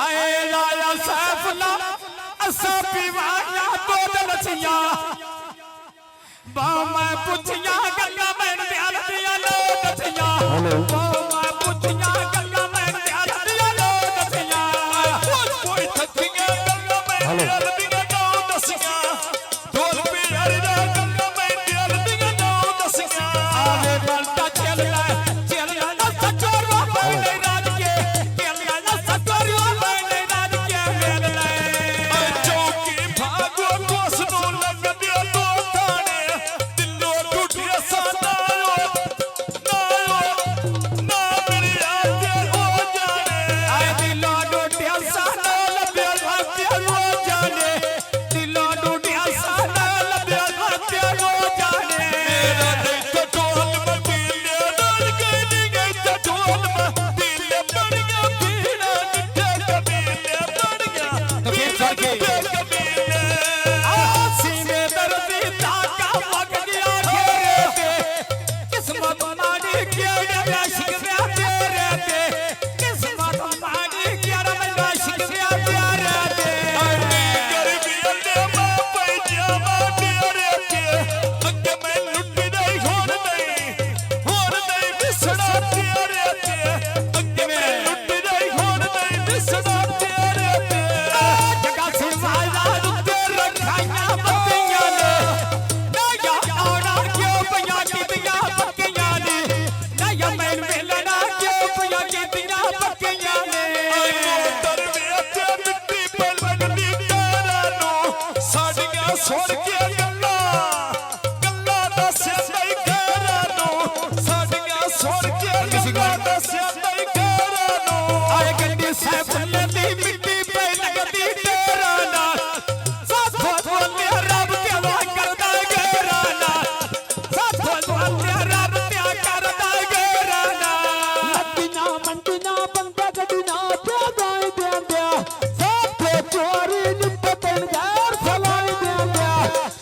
आए लाया सैफला असा पीवाया दो दलसिया बा मैं पुछिया गंगा मैं प्यार दिया लो दसिया बा मैं पुछिया गंगा मैं प्यार दिया लो दसिया कोई थकिया गंगा मैं प्यार दिया लो दसिया ढोल पे हर गंगा मैं प्यार दिया लो दसिया आवे बलता चल ना सचोर मैं राज के चल ना सचोर मैं राज के मेल ले चौकी भागो कोस नो लग दिया तो थाने दिलो टूटिया सदा ना मेरी आके हो जाने आए दिलो टूटिया सदा लबे आके हो जाने दिलो टूटिया सदा लबे आके हो जाने मेरा दिल तो ढोल में पीले डाल के गई तो ढोल में पीले पड़ गया पीला निठे कबीले पड़ गया पीले कबीले आसी में दर्दी ताका पक गया घेरे पे किस्मत मारी क्या आशिक प्यारे पे किस्मत मारी क्या आशिक प्यारे पे गरीबी ने मां पे जावा प्यारे के अगे मैं लुट नहीं होर नहीं बिसड़ा प्यारे के अगे मैं लुट नहीं होर नहीं बिसड़ा प्यारे पे जगा से वाला रुते रखाया बत्तियां ने नया आना क्यों पिया कीतियां पक्कियां ने नया मैं मिलना क्यों पिया कीतियां पक्कियां ने मोटर में ते मिट्टी पर लगनी तारा नो साड़ियां छोड़ के गल्ला दा सियाई घेरा नो साड़ियां छोड़ के गल्ला दा सियाई घेरा नो आए गड्डी सैफुल दी मिट्टी पे लगदी तेरा ना साथ बोले रब के वा करदा घेरा ना साथ बोले रब ते करदा घेरा ना लड्डीना मंडीना बंदा गड्डीना पे दाई देंदे साथे चोरी नित्ते तन घर फलाई देंदे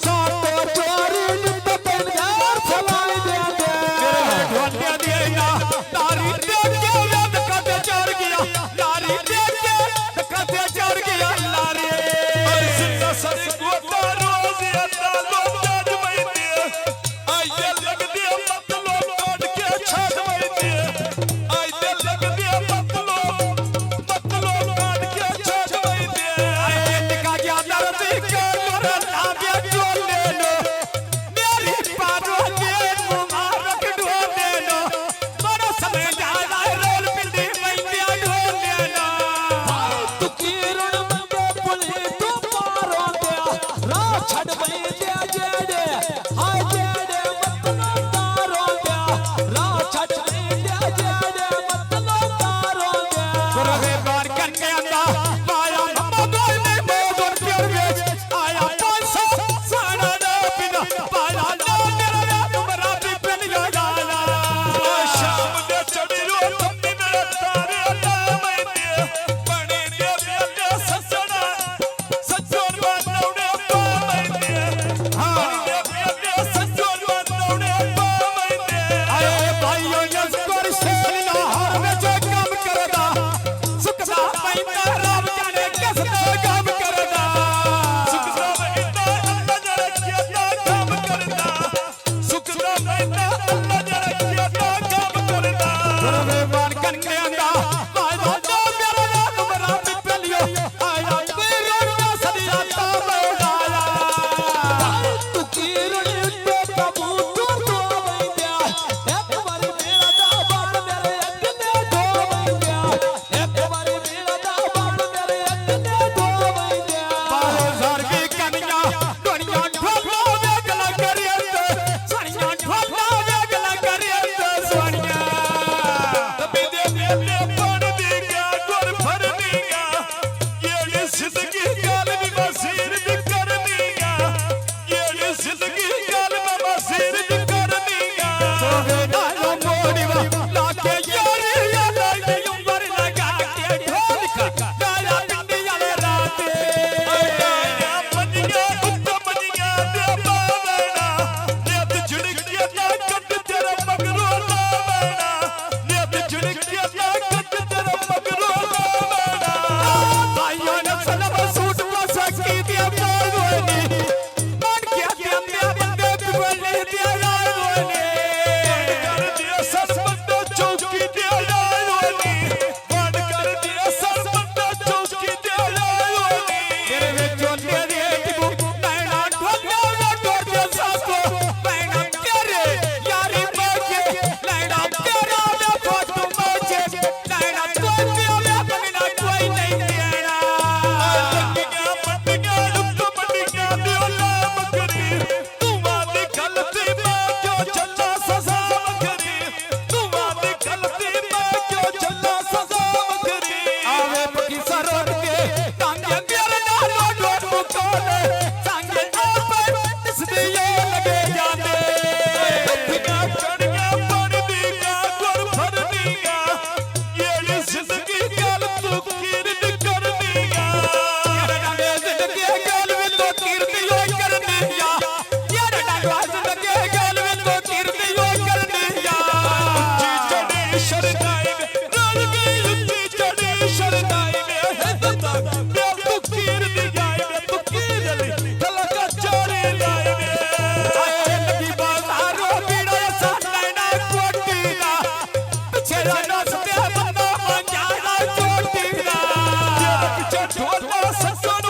साथे चोरी नित्ते तन घर फलाई देंदे मेरे ढोलिया दिया तारी देख के रब कदे चढ़ गया लारी देख के कदे चढ़ गया लारी सिद्धा सर गोता रोज अदा लो जाज बैठे आये लग दिया मतलो काट के छाड़ बैठे आये लग दिया मतलो काट के छाड़ बैठे आये निका गया दर्द के मरना बे चोले लो मेरी पारो के मुबारक ढोले लो बड़ा समय जाना रोल पिंडी मैया ढोले लो तू किरण मंगे पुली तू मारो दे राह छड़ बैठे जेड़े हाय जेड़े मतलो तारो दे राह छड़ बैठे जेड़े मतलो तारो दे गुरवे बार करके आंदा माया मम्मा दोय में मोदर प्यार वेच आया 500 साड़ा ना बिना पाला ना मेरा तुम्हारा भी पिलिया गाना शाम दे चढ़ी रो थम्मी मेरा तारे ना मैंने बड़ी दे मेरे सजना सजोर बनौने पा मैंने बड़ी दे मेरे सजोर बनौने पा मैंने आए भाइयों यस्कर शिशना हर में जो काम करदा सुखदा पैदा रब जाने किसने काम करदा सुखदा पैदा अल्लाह जाने किया काम करदा सुखदा पैदा अल्लाह जाने किया काम करदा गुरवे मान करके आंदा माया तो मेरा याद मरा भी पलियो आया तेरे रोना सदिया ता लौटाया तू किरण पे कबूतर तो बैठे एक बार मेरा दा बाप मेरे अग्ने तो बैठे एक बार मेरा दा बाप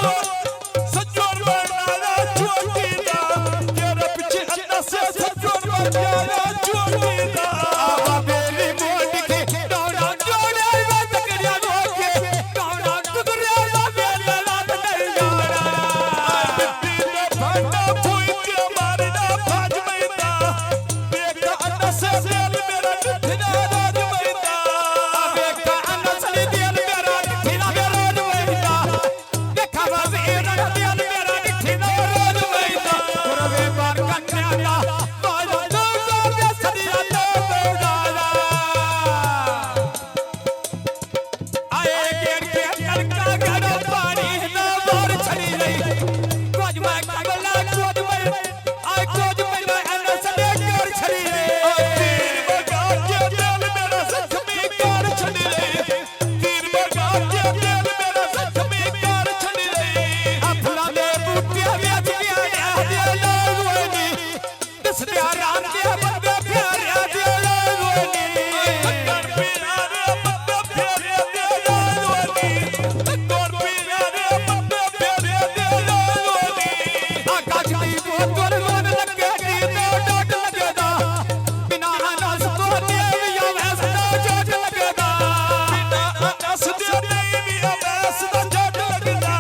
सजोर बनाया चोटीदा तेरे पीछे अन्ना से सजोर बनाया चोटीदा आवा मेरी मोड़ के डोरा डोरा बात करिया रोके डोरा टुकड़े ला बेला रात नहीं जाना बिल्ली भांडा फूई के मारना भाज मैदा बेटा अन्ना से दिल मेरा ठिना राज मैदा बेटा अन्ना से दिल मेरा ठिना राज मैदा देखा वजीर दिल मेरा ठिना राज मैदा रवे बार कन्या बाल दूर दे सदिया तो बेदारा आए गेर के लड़का गड़ा पानी ना बार छड़ी रही कोज मैं कबला कोज मैं आए कोज मैं अन्ना से कर छड़ी रही तीर बगा के दिल मेरा जख्मी कर छड़ी रही तीर बगा के दिल मेरा जख्मी कर छड़ी रही अपना दे बूटे बेच के आया दिल रोनी दस प्यारा दे बंदे प्यारा दिल रोनी कर प्यारे बंदे प्यारे दिल रोनी कर प्यारे बंदे प्यारे दिल रोनी आकाश की बोतल मन लगे दी तो डट लगेगा बिना अनस तो देविया वैसा जट लगेगा बिना अनस दे देविया वैसा जट लगेगा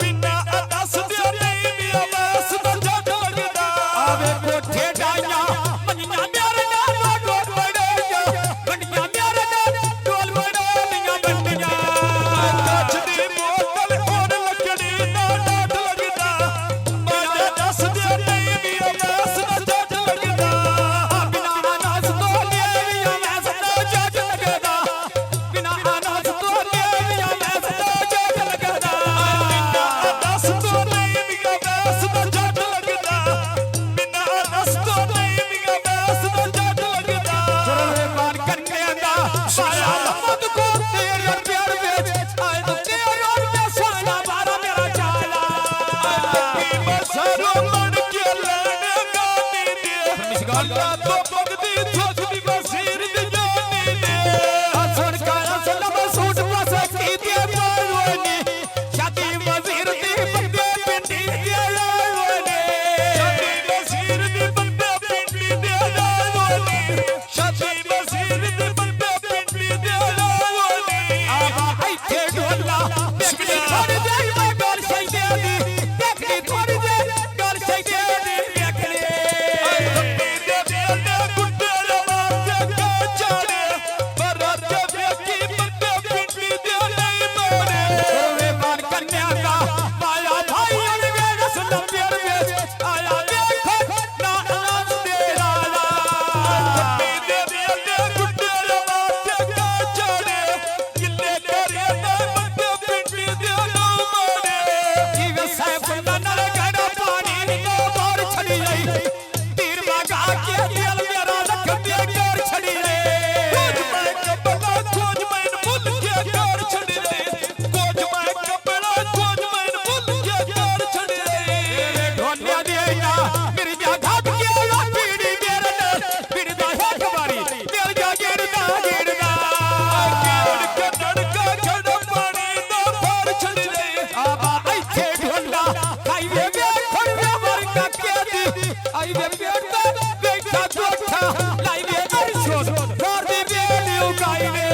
बिना अनस दे देविया वैसा जट लगेगा आवे कोठे डाइया मनिया मेरे नाल डोल बड़ेगा बंडिया मेरे नाल डोल बड़ेगा बंडिया काच दी बोतल और लकड़ी ना डट लगेगा बिना अनस दे देविया वैसा जट लगेगा बिना अनस तो देविया वैसा जट लगेगा बिना अनस तो देविया वैसा जट लगेगा बिना अनस तो देविया वैसा जट लगेगा बिना अनस तो देविया वैसा जट लगेगा चोरे मार करने दा साया मत को तेरे प्यार में आए तो तेरे में सोना बारा मेरा चाला की बसरो मन के लेने गानी दे गल्ला तो पगदी थोकदी बसीर दी जानी दे हसन का सलम सूट बस की दे पावनी शादी वजीर दी बंदे पिंडी दे लावनी शादी वजीर दी बंदे पिंडी दे लावनी शादी वजीर दी बंदे पिंडी दे लावनी आहा इथे ढोला देखनी थोड़ी देर में गल सही दे दी देखनी थोड़ी देर गल सही दे दी देखनी दे दे गुड्डे रवाते का चाड़े बरात बेकी बंदे पिंडी दे नहीं मारे वे मान कन्या का पाया भाई अनवेर सलंबेर में आया देखो ना अनाज तेरा ला दे दे गुड्डे रवाते का चाड़े किले करे ना बंदे पिंडी दे ना मारे की वे साहब ना नल गड़ा पानी तो बार छड़ी रही तीर बगा के दिल मेरा रख दे कर छड़ी रे कोज मैं कपड़ा कोज मैं मुल के कर छड़ी रे कोज मैं कपड़ा कोज मैं मुल के कर छड़ी रे ढोलिया देना मेरी जा घाट के ला पीड़ी मेरे ने पीड़ी दा है कबारी मेरे जा गिरदा गिरदा गिर के डड़का छड़ पानी दा फार छड़ी रे आबा इथे ढोला खाई वे खड़वे मर का के दी आई वे बेटा बेटा जोठा लाई वे अरसों मार दी बेली उगाई वे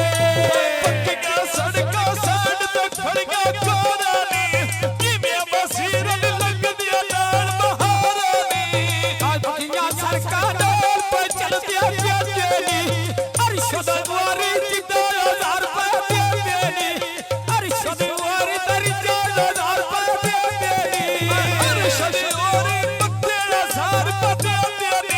पक्का सड़का साड ते खड़गा कोरानी किमे बसीर लग दिया लाल महारानी आज दुनिया सरकार डोल पे चल दिया बेली अरसों वारी जिदा 1000 रुपए दे देली अरसों वारी तरी 1000 रुपए दे देली अरसों वारी 1000 रुपए दे देली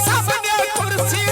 सामने कुर्सी